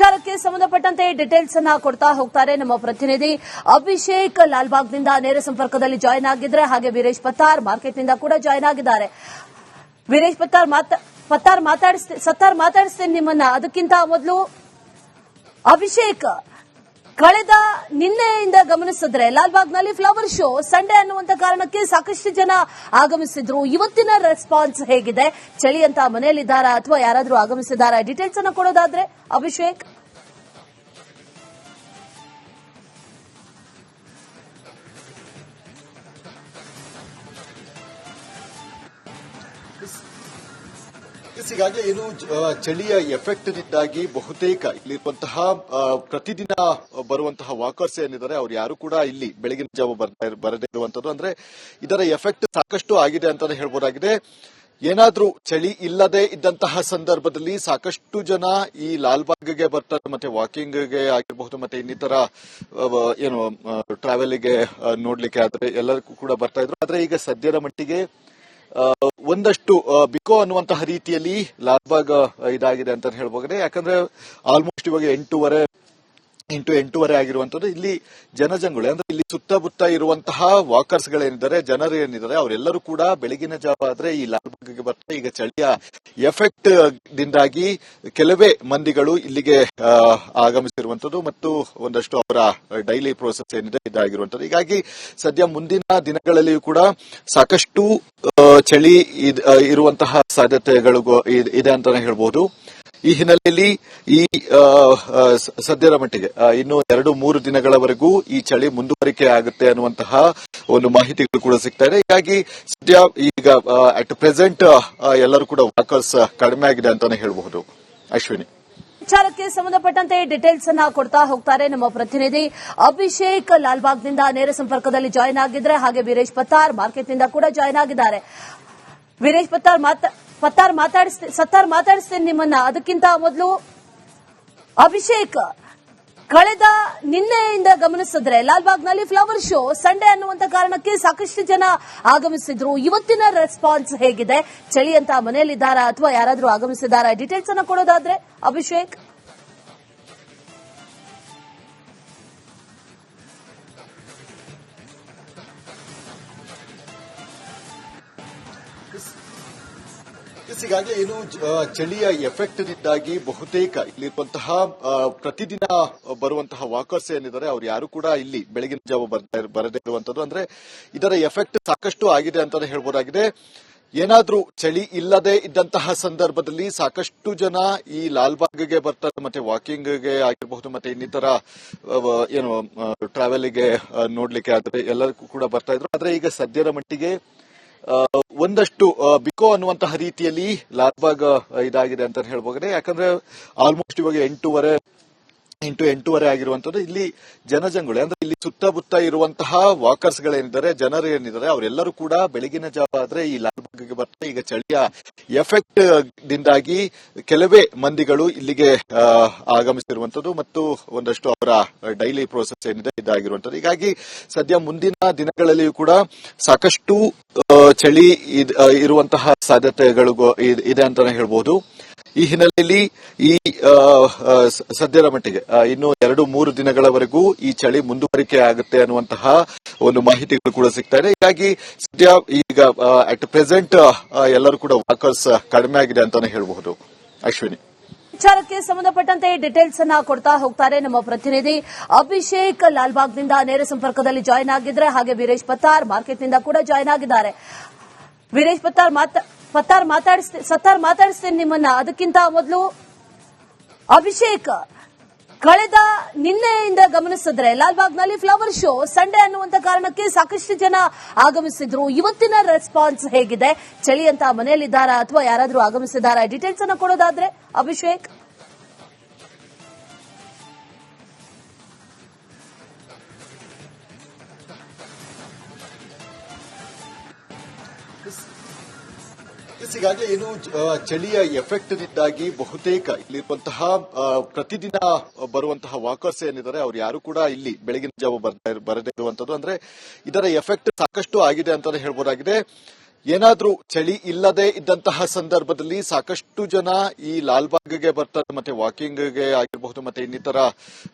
ವಿಚಾರಕ್ಕೆ ಸಂಬಂಧಪಟ್ಟಂತೆ ಡೀಟೇಲ್ಸ್ ಅನ್ನ ಕೊಡ್ತಾ ಹೋಗ್ತಾರೆ ನಮ್ಮ ಪ್ರತಿನಿಧಿ ಅಭಿಷೇಕ್. ಲಾಲ್ಬಾಗ್ನಿಂದ ನೇರ ಸಂಪರ್ಕದಲ್ಲಿ ಜಾಯ್ನ್ ಆಗಿದ್ರೆ, ಹಾಗೆ ವೀರೇಶ್ ಪತ್ತಾರ್ ಮಾರ್ಕೆಟ್ನಿಂದ ಕೂಡ ಜಾಯ್ನ್ ಆಗಿದ್ದಾರೆ. ವೀರೇಶ್ ಪತ್ತಾರ್ ಮಾತಾಡಿಸ್ತೇನೆ ನಿಮ್ಮನ್ನ. ಅದಕ್ಕಿಂತ ಮೊದಲು ಅಭಿಷೇಕ್, ಕಳೆದ ನಿನ್ನೆಯಿಂದ ಗಮನಿಸಿದ್ರೆ ಲಾಲ್ಬಾಗ್ನಲ್ಲಿ ಫ್ಲವರ್ ಶೋ ಸಂಡೇ ಅನ್ನುವಂತ ಕಾರಣಕ್ಕೆ ಸಾಕಷ್ಟು ಜನ ಆಗಮಿಸಿದ್ರು. ಇವತ್ತಿನ ರೆಸ್ಪಾನ್ಸ್ ಹೇಗಿದೆ? ಚಳಿ ಅಂತ ಮನೆಯಲ್ಲಿದ್ದಾರಾ ಅಥವಾ ಯಾರಾದ್ರೂ ಆಗಮಿಸಿದ್ದಾರಾ? ಡೀಟೇಲ್ಸ್ ಅನ್ನು ಕೊಡೋದಾದ್ರೆ ಅಭಿಷೇಕ್. ಈಗಾಗಲೇ ಏನು ಚಳಿಯ ಎಫೆಕ್ಟ್ ನಿಂದಾಗಿ ಬಹುತೇಕ ಇಲ್ಲಿರುವಂತಹ ಪ್ರತಿದಿನ ಬರುವಂತಹ ವಾಕರ್ಸ್ ಏನಿದ್ದಾರೆ ಅವ್ರು ಯಾರು ಕೂಡ ಇಲ್ಲಿ ಬೆಳಗಿನ ಜಾವ ಬರದೇ ಇರುವಂತದ್ದು. ಅಂದ್ರೆ ಇದರ ಎಫೆಕ್ಟ್ ಸಾಕಷ್ಟು ಆಗಿದೆ ಅಂತಾನೆ ಹೇಳ್ಬೋದಾಗಿದೆ. ಏನಾದ್ರೂ ಚಳಿ ಇಲ್ಲದೆ ಇದ್ದಂತಹ ಸಂದರ್ಭದಲ್ಲಿ ಸಾಕಷ್ಟು ಜನ ಈ ಲಾಲ್ಬಾಗ್ಗೆ ಬರ್ತಾರೆ, ಮತ್ತೆ ವಾಕಿಂಗ್ಗೆ ಆಗಿರಬಹುದು, ಮತ್ತೆ ಇನ್ನಿತರ ಏನು ಟ್ರಾವೆಲ್ಗೆ ನೋಡ್ಲಿಕ್ಕೆ ಆದ್ರೆ ಎಲ್ಲರಿಗೂ ಕೂಡ ಬರ್ತಾ ಇದ್ರು. ಆದ್ರೆ ಈಗ ಸದ್ಯದ ಮಟ್ಟಿಗೆ ಒಂದಷ್ಟು ಬಿಕೋ ಅನ್ನುವಂತಹ ರೀತಿಯಲ್ಲಿ ಲಾಲ್ಬಾಗ್ ಇದಾಗಿದೆ ಅಂತ ಹೇಳ್ಬೋದಾಗಿದೆ. ಯಾಕಂದ್ರೆ ಆಲ್ಮೋಸ್ಟ್ ಇವಾಗ 8 ಆಗಿರುವಂತದ್ದು. ಇಲ್ಲಿ ಜನಜಂಗುಳಿ ಅಂದ್ರೆ ಇಲ್ಲಿ ಸುತ್ತಮುತ್ತ ಇರುವಂತಹ ವಾಕರ್ಸ್ ಗಳೇನಿದ್ದಾರೆ, ಜನರು ಏನಿದ್ದಾರೆ ಅವರೆಲ್ಲರೂ ಕೂಡ ಬೆಳಗಿನ ಜಾವ ಆದ್ರೆ ಈ ಲಾಲ್ಬಾಗ್ಗೆ ಬರ್ತಾರೆ. ಈಗ ಚಳಿಯ ಎಫೆಕ್ಟ್ ದಿಂದಾಗಿ ಕೆಲವೇ ಮಂದಿಗಳು ಇಲ್ಲಿಗೆ ಆಗಮಿಸಿರುವಂತದ್ದು ಮತ್ತು ಒಂದಷ್ಟು ಅವರ ಡೈಲಿ ಪ್ರೋಸೆಸ್ ಏನಿದೆ ಇದಾಗಿರುವಂತದ್ದು. ಹೀಗಾಗಿ ಸದ್ಯ ಮುಂದಿನ ದಿನಗಳಲ್ಲಿಯೂ ಕೂಡ ಸಾಕಷ್ಟು ಚಳಿ ಇರುವಂತಹ ಸಾಧ್ಯತೆಗಳು ಇದೆ ಅಂತಾನೆ ಹೇಳ್ಬಹುದು. ಈ ಹಿನ್ನೆಲೆಯಲ್ಲಿ ಈ ಸದ್ಯದ ಮಟ್ಟಿಗೆ ಇನ್ನು 2-3 ದಿನಗಳವರೆಗೂ ಈ ಚಳಿ ಮುಂದುವರಿಕೆ ಆಗುತ್ತೆ ಅನ್ನುವಂತಹ ಒಂದು ಮಾಹಿತಿಗಳು ಕೂಡ ಸಿಗ್ತಾ ಇದೆ. ಹೀಗಾಗಿ ಸದ್ಯ ಈಗ ಅಟ್ ಪ್ರೆಸೆಂಟ್ ಎಲ್ಲರೂ ಕೂಡ ವಾಕರ್ಸ್ ಕಡಿಮೆ ಆಗಿದೆ ಅಂತಾನೆ ಹೇಳಬಹುದು. ಅಶ್ವಿನಿ, ವಿಚಾರಕ್ಕೆ ಸಂಬಂಧಪಟ್ಟಂತೆ ಡೀಟೇಲ್ಸ್ ಅನ್ನ ಕೊಡ್ತಾ ಹೋಗ್ತಾರೆ ನಮ್ಮ ಪ್ರತಿನಿಧಿ ಅಭಿಷೇಕ್. ಲಾಲ್ಬಾಗ್ನಿಂದ ನೇರ ಸಂಪರ್ಕದಲ್ಲಿ ಜಾಯ್ನ್ ಆಗಿದ್ರೆ, ಹಾಗೆ ವೀರೇಶ್ ಪತ್ತಾರ್ ಮಾರ್ಕೆಟ್ನಿಂದ ಕೂಡ ಜಾಯ್ನ್ ಆಗಿದ್ದಾರೆ. ವೀರೇಶ್ ಪತ್ತಾರ್ ಮಾತಾಡಿಸ್ತೇನೆ ನಿಮ್ಮನ್ನ. ಅದಕ್ಕಿಂತ ಮೊದಲು ಅಭಿಷೇಕ್, ಕಳೆದ ನಿನ್ನೆಯಿಂದ ಗಮನಿಸಿದ್ರೆ ಲಾಲ್ಬಾಗ್ನಲ್ಲಿ ಫ್ಲವರ್ ಶೋ ಸಂಡೇ ಅನ್ನುವಂತ ಕಾರಣಕ್ಕೆ ಸಾಕಷ್ಟು ಜನ ಆಗಮಿಸಿದ್ರು. ಇವತ್ತಿನ ರೆಸ್ಪಾನ್ಸ್ ಹೇಗಿದೆ? ಚಳಿ ಅಂತ ಮನೆಯಲ್ಲಿದ್ದಾರಾ ಅಥವಾ ಯಾರಾದ್ರೂ ಆಗಮಿಸಿದ್ದಾರಾ? ಡೀಟೇಲ್ಸ್ ಅನ್ನು ಕೊಡೋದಾದ್ರೆ ಅಭಿಷೇಕ್. ಈಗಾಗಲೇ ಏನು ಚಳಿಯ ಎಫೆಕ್ಟ್ ನಿಂದಾಗಿ ಬಹುತೇಕ ಇಲ್ಲಿರುವಂತಹ ಪ್ರತಿದಿನ ಬರುವಂತಹ ವಾಕರ್ಸ್ ಏನಿದ್ದಾರೆ ಅವ್ರು ಯಾರು ಕೂಡ ಇಲ್ಲಿ ಬೆಳಗಿನ ಜಾವ ಬರದೇ ಇರುವಂತದ್ದು. ಅಂದ್ರೆ ಇದರ ಎಫೆಕ್ಟ್ ಸಾಕಷ್ಟು ಆಗಿದೆ ಅಂತಾನೆ ಹೇಳ್ಬೋದಾಗಿದೆ. ಏನಾದ್ರೂ ಚಳಿ ಇಲ್ಲದೆ ಇದ್ದಂತಹ ಸಂದರ್ಭದಲ್ಲಿ ಸಾಕಷ್ಟು ಜನ ಈ ಲಾಲ್ಬಾಗ್ಗೆ ಬರ್ತಾರೆ, ಮತ್ತೆ ವಾಕಿಂಗ್ಗೆ ಆಗಿರಬಹುದು, ಮತ್ತೆ ಇನ್ನಿತರ ಏನು ಟ್ರಾವೆಲ್ಗೆ ನೋಡ್ಲಿಕ್ಕೆ ಆದ್ರೆ ಎಲ್ಲರಿಗೂ ಕೂಡ ಬರ್ತಾ ಇದ್ರು. ಆದ್ರೆ ಈಗ ಸದ್ಯದ ಮಟ್ಟಿಗೆ ಒಂದಷ್ಟು ಬಿಕೋ ಅನ್ನುವಂತಹ ರೀತಿಯಲ್ಲಿ ಲಾಲ್ಬಾಗ್ ಇದಾಗಿದೆ ಅಂತ ಹೇಳ್ಬೋದಾಗಿದೆ. ಯಾಕಂದ್ರೆ ಆಲ್ಮೋಸ್ಟ್ ಇವಾಗ 8 ಆಗಿರುವಂತದ್ದು. ಇಲ್ಲಿ ಜನಜಂಗುಳಿ ಅಂದ್ರೆ ಇಲ್ಲಿ ಸುತ್ತಮುತ್ತ ಇರುವಂತಹ ವಾಕರ್ಸ್ ಗಳೇನಿದ್ದಾರೆ, ಜನರು ಏನಿದ್ದಾರೆ ಅವರೆಲ್ಲರೂ ಕೂಡ ಬೆಳಗಿನ ಜಾವ ಆದ್ರೆ ಈ ಲಾಲ್ಬಾಗ್ಗೆ ಬರ್ತಾರೆ. ಈಗ ಚಳಿಯ ಎಫೆಕ್ಟ್ ದಿಂದಾಗಿ ಕೆಲವೇ ಮಂದಿಗಳು ಇಲ್ಲಿಗೆ ಆಗಮಿಸಿರುವಂತದ್ದು ಮತ್ತು ಒಂದಷ್ಟು ಅವರ ಡೈಲಿ ಪ್ರೋಸೆಸ್ ಏನಿದೆ ಇದಾಗಿರುವಂತದ್ದು. ಹೀಗಾಗಿ ಸದ್ಯ ಮುಂದಿನ ದಿನಗಳಲ್ಲಿಯೂ ಕೂಡ ಸಾಕಷ್ಟು ಚಳಿ ಇರುವಂತಹ ಸಾಧ್ಯತೆಗಳು ಇದೆ ಅಂತಾನೆ ಹೇಳ್ಬಹುದು. ಈ ಹಿನ್ನೆಲೆಯಲ್ಲಿ ಈ ಸದ್ಯದ ಮಟ್ಟಿಗೆ ಇನ್ನು 2-3 ದಿನಗಳವರೆಗೂ ಈ ಚಳಿ ಮುಂದುವರಿಕೆ ಆಗುತ್ತೆ ಅನ್ನುವಂತಹ ಒಂದು ಮಾಹಿತಿಗಳು ಕೂಡ ಸಿಗ್ತಾ ಇದೆ. ಹೀಗಾಗಿ ಸದ್ಯ ಈಗ ಅಟ್ ಪ್ರೆಸೆಂಟ್ ಎಲ್ಲರೂ ಕೂಡ ವಾಕರ್ಸ್ ಕಡಿಮೆ ಆಗಿದೆ ಅಂತಾನೆ ಹೇಳಬಹುದು. ಅಶ್ವಿನಿ, ವಿಚಾರಕ್ಕೆ ಸಂಬಂಧಪಟ್ಟಂತೆ ಡೀಟೇಲ್ಸ್ ಅನ್ನ ಕೊಡ್ತಾ ಹೋಗ್ತಾರೆ ನಮ್ಮ ಪ್ರತಿನಿಧಿ ಅಭಿಷೇಕ್. ಲಾಲ್ಬಾಗ್ನಿಂದ ನೇರ ಸಂಪರ್ಕದಲ್ಲಿ ಜಾಯ್ನ್ ಆಗಿದ್ರೆ, ಹಾಗೆ ವೀರೇಶ್ ಪತ್ತಾರ್ ಮಾರ್ಕೆಟ್ನಿಂದ ಕೂಡ ಜಾಯ್ನ್ ಆಗಿದ್ದಾರೆ. ವೀರೇಶ್ ಪತ್ತಾರ್ ಮಾತಾಡಿಸ್ತೇನೆ ನಿಮ್ಮನ್ನ. ಅದಕ್ಕಿಂತ ಮೊದಲು ಅಭಿಷೇಕ್, ಕಳೆದ ನಿನ್ನೆಯಿಂದ ಗಮನಿಸಿದ್ರೆ ಲಾಲ್ಬಾಗ್ನಲ್ಲಿ ಫ್ಲವರ್ ಶೋ ಸಂಡೇ ಅನ್ನುವಂತ ಕಾರಣಕ್ಕೆ ಸಾಕಷ್ಟು ಜನ ಆಗಮಿಸಿದ್ರು. ಇವತ್ತಿನ ರೆಸ್ಪಾನ್ಸ್ ಹೇಗಿದೆ? ಚಳಿ ಅಂತ ಮನೆಯಲ್ಲಿದ್ದಾರಾ ಅಥವಾ ಯಾರಾದ್ರೂ ಆಗಮಿಸಿದ್ದಾರಾ? ಡೀಟೇಲ್ಸ್ ಅನ್ನು ಕೊಡೋದಾದ್ರೆ ಅಭಿಷೇಕ್. ಈಗಾಗಲೇ ಏನು ಚಳಿಯ ಎಫೆಕ್ಟ್ ನಿಂದಾಗಿ ಬಹುತೇಕ ಇಲ್ಲಿರುವಂತಹ ಪ್ರತಿದಿನ ಬರುವಂತಹ ವಾಕರ್ಸ್ ಏನಿದ್ದಾರೆ ಅವ್ರು ಯಾರು ಕೂಡ ಇಲ್ಲಿ ಬೆಳಗಿನ ಜಾವ ಬರದೇ ಇರುವಂತದ್ದು. ಅಂದ್ರೆ ಇದರ ಎಫೆಕ್ಟ್ ಸಾಕಷ್ಟು ಆಗಿದೆ ಅಂತಾನೆ ಹೇಳ್ಬೋದಾಗಿದೆ. ಏನಾದ್ರೂ ಚಳಿ ಇಲ್ಲದೆ ಇದ್ದಂತಹ ಸಂದರ್ಭದಲ್ಲಿ ಸಾಕಷ್ಟು ಜನ ಈ ಲಾಲ್ಬಾಗ್ಗೆ ಬರ್ತಾರೆ, ಮತ್ತೆ ವಾಕಿಂಗ್ಗೆ ಆಗಿರಬಹುದು, ಮತ್ತೆ ಇನ್ನಿತರ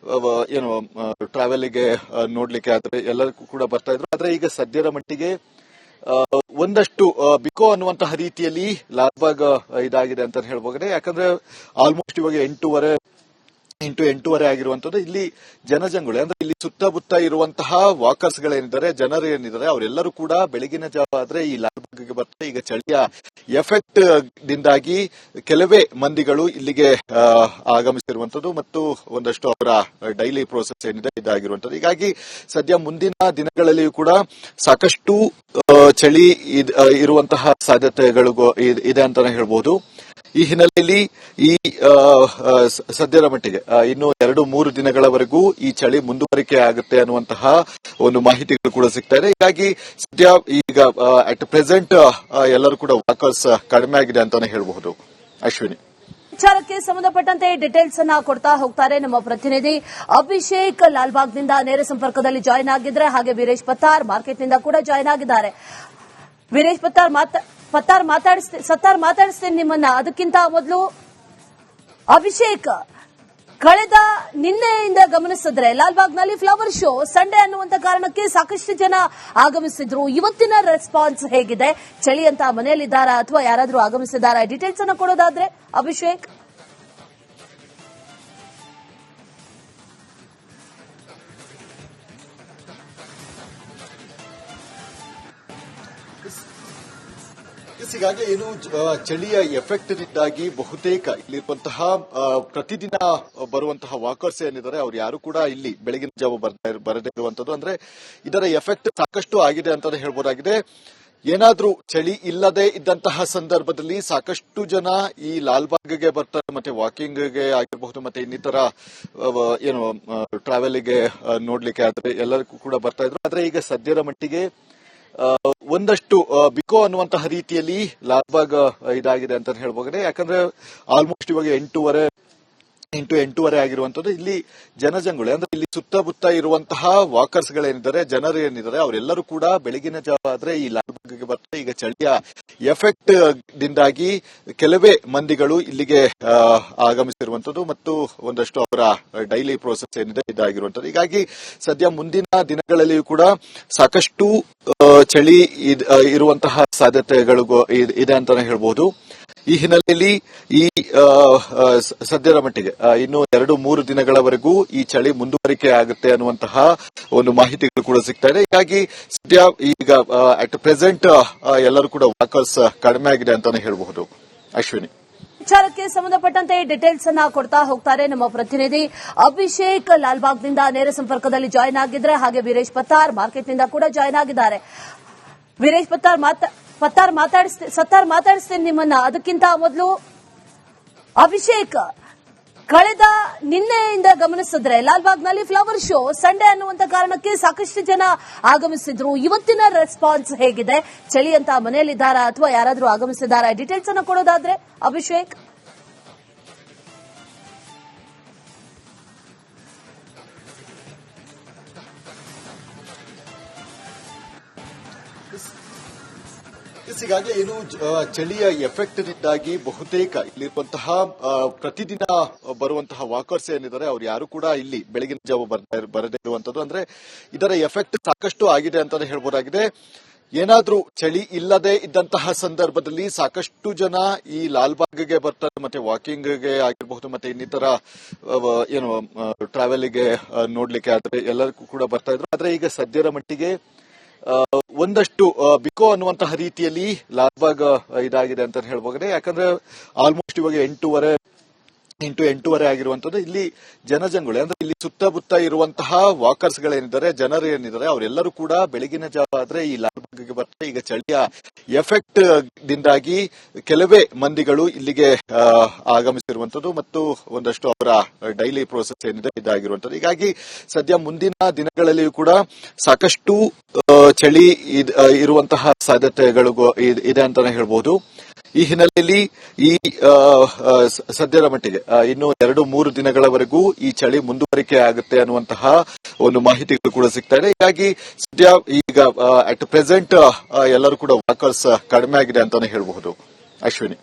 ಏನು ಟ್ರಾವೆಲ್ಗೆ ನೋಡ್ಲಿಕ್ಕೆ ಆದ್ರೆ ಎಲ್ಲರಿಗೂ ಕೂಡ ಬರ್ತಾ ಇದ್ರು. ಆದ್ರೆ ಈಗ ಸದ್ಯದ ಮಟ್ಟಿಗೆ ಒಂದಷ್ಟು ಬಿಕೋ ಅನ್ನುವಂತಹ ರೀತಿಯಲ್ಲಿ ಲಾಲ್ಬಾಗ್ ಇದಾಗಿದೆ ಅಂತ ಹೇಳ್ಬೋದು. ಯಾಕಂದ್ರೆ ಆಲ್ಮೋಸ್ಟ್ ಇವಾಗ 8 ಆಗಿರುವಂತದ್ದು ಇಲ್ಲಿ ಜನಜಂಗುಳಿ, ಅಂದ್ರೆ ಇಲ್ಲಿ ಸುತ್ತಮುತ್ತ ಇರುವಂತಹ ವಾಕರ್ಸ್ ಗಳೇನಿದ್ದಾರೆ, ಜನರು ಏನಿದ್ದಾರೆ, ಅವರೆಲ್ಲರೂ ಕೂಡ ಬೆಳಗಿನ ಜಾವ ಆದ್ರೆ ಈ ಲಾಲ್ಬಾಗ್ಗೆ ಬರ್ತಾರೆ. ಈಗ ಚಳಿಯ ಎಫೆಕ್ಟ್ ದಿಂದಾಗಿ ಕೆಲವೇ ಮಂದಿಗಳು ಇಲ್ಲಿಗೆ ಆಗಮಿಸಿರುವಂತದ್ದು ಮತ್ತು ಒಂದಷ್ಟು ಅವರ ಡೈಲಿ ಪ್ರೋಸೆಸ್ ಏನಿದೆ ಇದಾಗಿರುವಂತದ್ದು. ಹೀಗಾಗಿ ಸದ್ಯ ಮುಂದಿನ ದಿನಗಳಲ್ಲಿಯೂ ಕೂಡ ಸಾಕಷ್ಟು ಚಳಿ ಇರುವಂತಹ ಸಾಧ್ಯತೆಗಳು ಇದೆ ಅಂತಾನೆ ಹೇಳ್ಬಹುದು. ಈ ಹಿನ್ನೆಲೆಯಲ್ಲಿ ಈ ಸದ್ಯದ ಮಟ್ಟಿಗೆ ಇನ್ನು 2-3 ದಿನಗಳವರೆಗೂ ಈ ಚಳಿ ಮುಂದುವರಿಕೆ ಆಗುತ್ತೆ ಅನ್ನುವಂತಹ ಒಂದು ಮಾಹಿತಿಗಳು ಕೂಡ ಸಿಗ್ತಾ ಇದೆ. ಹೀಗಾಗಿ ಸದ್ಯ ಈಗ ಅಟ್ ಪ್ರೆಸೆಂಟ್ ಎಲ್ಲರೂ ಕೂಡ ವಾಕರ್ಸ್ ಕಡಿಮೆ ಆಗಿದೆ ಅಂತಾನೆ ಹೇಳಬಹುದು. ಅಶ್ವಿನಿ, ವಿಚಾರಕ್ಕೆ ಸಂಬಂಧಪಟ್ಟಂತೆ ಡೀಟೇಲ್ಸ್ ಅನ್ನ ಕೊಡ್ತಾ ಹೋಗ್ತಾರೆ ನಮ್ಮ ಪ್ರತಿನಿಧಿ ಅಭಿಷೇಕ್. ಲಾಲ್ಬಾಗ್ನಿಂದ ನೇರ ಸಂಪರ್ಕದಲ್ಲಿ ಜಾಯಿನ್ ಆಗಿದ್ರೆ, ಹಾಗೆ ವೀರೇಶ್ ಪತ್ತಾರ್ ಮಾರ್ಕೆಟ್ನಿಂದ ಕೂಡ ಜಾಯಿನ್ ಆಗಿದ್ದಾರೆ. ವೀರೇಶ್ ಸತ್ತಾರ್ ಮಾತಾಡಿಸ್ತೇನೆ ನಿಮ್ಮನ್ನ. ಅದಕ್ಕಿಂತ ಮೊದಲು ಅಭಿಷೇಕ್, ಕಳೆದ ನಿನ್ನೆಯಿಂದ ಗಮನಿಸಿದ್ರೆ ಲಾಲ್ಬಾಗ್ನಲ್ಲಿ ಫ್ಲವರ್ ಶೋ ಸಂಡೇ ಅನ್ನುವಂತ ಕಾರಣಕ್ಕೆ ಸಾಕಷ್ಟು ಜನ ಆಗಮಿಸಿದ್ರು. ಇವತ್ತಿನ ರೆಸ್ಪಾನ್ಸ್ ಹೇಗಿದೆ? ಚಳಿ ಅಂತ ಮನೆಯಲ್ಲಿದ್ದಾರಾ ಅಥವಾ ಯಾರಾದ್ರೂ ಆಗಮಿಸಿದಾರಾ? ಡೀಟೇಲ್ಸ್ ಅನ್ನ ಕೊಡೋದಾದ್ರೆ ಅಭಿಷೇಕ್. ಹೀಗಾಗಿ ಏನು ಚಳಿಯ ಎಫೆಕ್ಟ್ ನಿಂದಾಗಿ ಬಹುತೇಕ ಇಲ್ಲಿರುವಂತಹ ಪ್ರತಿದಿನ ಬರುವಂತಹ ವಾಕರ್ಸ್ ಏನಿದ್ದಾರೆ, ಅವ್ರು ಯಾರು ಕೂಡ ಇಲ್ಲಿ ಬೆಳಗಿನ ಜಾವ ಬರದೇ ಇರುವಂತದ್ದು. ಅಂದ್ರೆ ಇದರ ಎಫೆಕ್ಟ್ ಸಾಕಷ್ಟು ಆಗಿದೆ ಅಂತಾನೆ ಹೇಳ್ಬೋದಾಗಿದೆ. ಏನಾದ್ರೂ ಚಳಿ ಇಲ್ಲದೆ ಇದ್ದಂತಹ ಸಂದರ್ಭದಲ್ಲಿ ಸಾಕಷ್ಟು ಜನ ಈ ಲಾಲ್ಬಾಗ್ಗೆ ಬರ್ತಾರೆ, ಮತ್ತೆ ವಾಕಿಂಗ್ಗೆ ಆಗಿರಬಹುದು, ಮತ್ತೆ ಇನ್ನಿತರ ಏನು ಟ್ರಾವೆಲ್ಗೆ ನೋಡ್ಲಿಕ್ಕೆ ಆದ್ರೆ ಎಲ್ಲರಿಗೂ ಕೂಡ ಬರ್ತಾ ಇದ್ರು. ಆದ್ರೆ ಈಗ ಸದ್ಯದ ಮಟ್ಟಿಗೆ ಒಂದಷ್ಟು ಬಿಕೋ ಅನ್ನುವಂತಹ ರೀತಿಯಲ್ಲಿ ಲಾಲ್ಬಾಗ್ ಇದಾಗಿದೆ ಅಂತ ಹೇಳ್ಬೋದು. ಯಾಕಂದ್ರೆ ಆಲ್ಮೋಸ್ಟ್ ಇವಾಗ 8 ಆಗಿರುವಂತದ್ದು ಇಲ್ಲಿ ಜನಜಂಗುಳಿ, ಅಂದ್ರೆ ಇಲ್ಲಿ ಸುತ್ತಮುತ್ತ ಇರುವಂತಹ ವಾಕರ್ಸ್ ಗಳೇನಿದ್ದಾರೆ, ಜನರು ಏನಿದ್ದಾರೆ, ಅವರೆಲ್ಲರೂ ಕೂಡ ಬೆಳಗಿನ ಜಾವ ಆದ್ರೆ ಈ ಲಾಲ್ಬಾಗ್ಗೆ ಬರ್ತಾರೆ. ಈಗ ಚಳಿಯ ಎಫೆಕ್ಟ್ ದಿಂದಾಗಿ ಕೆಲವೇ ಮಂದಿಗಳು ಇಲ್ಲಿಗೆ ಆಗಮಿಸಿರುವಂತದ್ದು ಮತ್ತು ಒಂದಷ್ಟು ಅವರ ಡೈಲಿ ಪ್ರೋಸೆಸ್ ಏನಿದೆ ಇದಾಗಿರುವಂತದ್ದು. ಹೀಗಾಗಿ ಸದ್ಯ ಮುಂದಿನ ದಿನಗಳಲ್ಲಿಯೂ ಕೂಡ ಸಾಕಷ್ಟು ಚಳಿ ಇರುವಂತಹ ಸಾಧ್ಯತೆಗಳು ಇದೆ ಅಂತಾನೆ ಹೇಳ್ಬಹುದು. ಈ ಹಿನ್ನೆಲೆಯಲ್ಲಿ ಈ ಸದ್ಯದ ಮಟ್ಟಿಗೆ ಇನ್ನು 2-3 ದಿನಗಳವರೆಗೂ ಈ ಚಳಿ ಮುಂದುವರಿಕೆ ಆಗುತ್ತೆ ಅನ್ನುವಂತಹ ಒಂದು ಮಾಹಿತಿಗಳು ಕೂಡ ಸಿಗ್ತಾ ಇದೆ. ಹೀಗಾಗಿ ಸದ್ಯ ಈಗ ಅಟ್ ಪ್ರೆಸೆಂಟ್ ಎಲ್ಲರೂ ಕೂಡ ವಾಕರ್ಸ್ ಕಡಿಮೆ ಆಗಿದೆ ಅಂತಾನೆ ಹೇಳಬಹುದು. ಅಶ್ವಿನಿ, ವಿಚಾರಕ್ಕೆ ಸಂಬಂಧಪಟ್ಟಂತೆ ಡೀಟೇಲ್ಸ್ ಅನ್ನ ಕೊಡ್ತಾ ಹೋಗ್ತಾರೆ ನಮ್ಮ ಪ್ರತಿನಿಧಿ ಅಭಿಷೇಕ್. ಲಾಲ್ಬಾಗ್ನಿಂದ ನೇರ ಸಂಪರ್ಕದಲ್ಲಿ ಜಾಯಿನ್ ಆಗಿದ್ರೆ, ಹಾಗೆ ವೀರೇಶ್ ಪತ್ತಾರ್ ಮಾರ್ಕೆಟ್ನಿಂದ ಕೂಡ ಜಾಯಿನ್ ಆಗಿದ್ದಾರೆ. ವೀರೇಶ್ ಸತ್ತಾರ್ ಮಾತಾಡಿಸ್ತೇನೆ ನಿಮ್ಮನ್ನ. ಅದಕ್ಕಿಂತ ಮೊದಲು ಅಭಿಷೇಕ್, ಕಳೆದ ನಿನ್ನೆಯಿಂದ ಗಮನಿಸಿದ್ರೆ ಲಾಲ್ಬಾಗ್ನಲ್ಲಿ ಫ್ಲವರ್ ಶೋ ಸಂಡೇ ಅನ್ನುವಂತ ಕಾರಣಕ್ಕೆ ಸಾಕಷ್ಟು ಜನ ಆಗಮಿಸಿದ್ರು. ಇವತ್ತಿನ ರೆಸ್ಪಾನ್ಸ್ ಹೇಗಿದೆ? ಚಳಿ ಅಂತ ಮನೆಯಲ್ಲಿದ್ದಾರಾ ಅಥವಾ ಯಾರಾದ್ರೂ ಆಗಮಿಸಿದಾರಾ? ಡೀಟೇಲ್ಸ್ ಅನ್ನ ಕೊಡೋದಾದ್ರೆ ಅಭಿಷೇಕ್. ಹೀಗಾಗಿ ಏನು ಚಳಿಯ ಎಫೆಕ್ಟ್ ನಿಂದಾಗಿ ಬಹುತೇಕ ಇಲ್ಲಿರುವಂತಹ ಪ್ರತಿದಿನ ಬರುವಂತಹ ವಾಕರ್ಸ್ ಏನಿದ್ದಾರೆ, ಅವ್ರು ಯಾರು ಕೂಡ ಇಲ್ಲಿ ಬೆಳಗಿನ ಜಾವ ಬರದೇ ಇರುವಂತದ್ದು. ಅಂದ್ರೆ ಇದರ ಎಫೆಕ್ಟ್ ಸಾಕಷ್ಟು ಆಗಿದೆ ಅಂತಾನೆ ಹೇಳ್ಬೋದಾಗಿದೆ. ಏನಾದ್ರೂ ಚಳಿ ಇಲ್ಲದೆ ಇದ್ದಂತಹ ಸಂದರ್ಭದಲ್ಲಿ ಸಾಕಷ್ಟು ಜನ ಈ ಲಾಲ್ಬಾಗ್ಗೆ ಬರ್ತಾರೆ, ಮತ್ತೆ ವಾಕಿಂಗ್ಗೆ ಆಗಿರಬಹುದು, ಮತ್ತೆ ಇನ್ನಿತರ ಏನು ಟ್ರಾವೆಲ್ಗೆ ನೋಡ್ಲಿಕ್ಕೆ ಆದ್ರೆ ಎಲ್ಲರಿಗೂ ಕೂಡ ಬರ್ತಾ ಇದ್ರು. ಆದ್ರೆ ಈಗ ಸದ್ಯದ ಮಟ್ಟಿಗೆ ಒಂದಷ್ಟು ಬಿಕೋ ಅನ್ನುವಂತಹ ರೀತಿಯಲ್ಲಿ ಲಾಲ್ಬಾಗ್ ಇದಾಗಿದೆ ಅಂತ ಹೇಳ್ಬೋದು. ಯಾಕಂದ್ರೆ ಆಲ್ಮೋಸ್ಟ್ ಇವಾಗ 8 ಆಗಿರುವಂತದ್ದು ಇಲ್ಲಿ ಜನಜಂಗುಳಿ, ಅಂದ್ರೆ ಇಲ್ಲಿ ಸುತ್ತಮುತ್ತ ಇರುವಂತಹ ವಾಕರ್ಸ್ ಗಳೇನಿದ್ದಾರೆ, ಜನರು ಏನಿದ್ದಾರೆ, ಅವರೆಲ್ಲರೂ ಕೂಡ ಬೆಳಗಿನ ಜಾವ ಆದ್ರೆ ಈ ಲಾಲ್ಬಾಗ್ಗೆ ಬರ್ತಾರೆ. ಈಗ ಚಳಿಯ ಎಫೆಕ್ಟ್ ದಿಂದಾಗಿ ಕೆಲವೇ ಮಂದಿಗಳು ಇಲ್ಲಿಗೆ ಆಗಮಿಸಿರುವಂತದ್ದು ಮತ್ತು ಒಂದಷ್ಟು ಅವರ ಡೈಲಿ ಪ್ರೋಸೆಸ್ ಏನಿದೆ ಇದಾಗಿರುವಂತದ್ದು. ಹೀಗಾಗಿ ಸದ್ಯ ಮುಂದಿನ ದಿನಗಳಲ್ಲಿಯೂ ಕೂಡ ಸಾಕಷ್ಟು ಚಳಿ ಇರುವಂತಹ ಸಾಧ್ಯತೆಗಳು ಇದೆ ಅಂತಾನೆ ಹೇಳ್ಬಹುದು. ಈ ಹಿನ್ನೆಲೆಯಲ್ಲಿ ಈ ಸದ್ಯದ ಮಟ್ಟಿಗೆ ಇನ್ನು 2-3 ದಿನಗಳವರೆಗೂ ಈ ಚಳಿ ಮುಂದುವರಿಕೆ ಆಗುತ್ತೆ ಅನ್ನುವಂತಹ ಒಂದು ಮಾಹಿತಿಗಳು ಕೂಡ ಸಿಗ್ತಾ ಇದೆ. ಹೀಗಾಗಿ ಸದ್ಯ ಈಗ ಈಗ ಅಟ್ ಪ್ರೆಸೆಂಟ್ ಎಲ್ಲರೂ ಕೂಡ ವಾಕರ್ಸ್ ಕಡಿಮೆ ಆಗಿದೆ ಅಂತಾನೆ ಹೇಳಬಹುದು. ಅಶ್ವಿನಿ.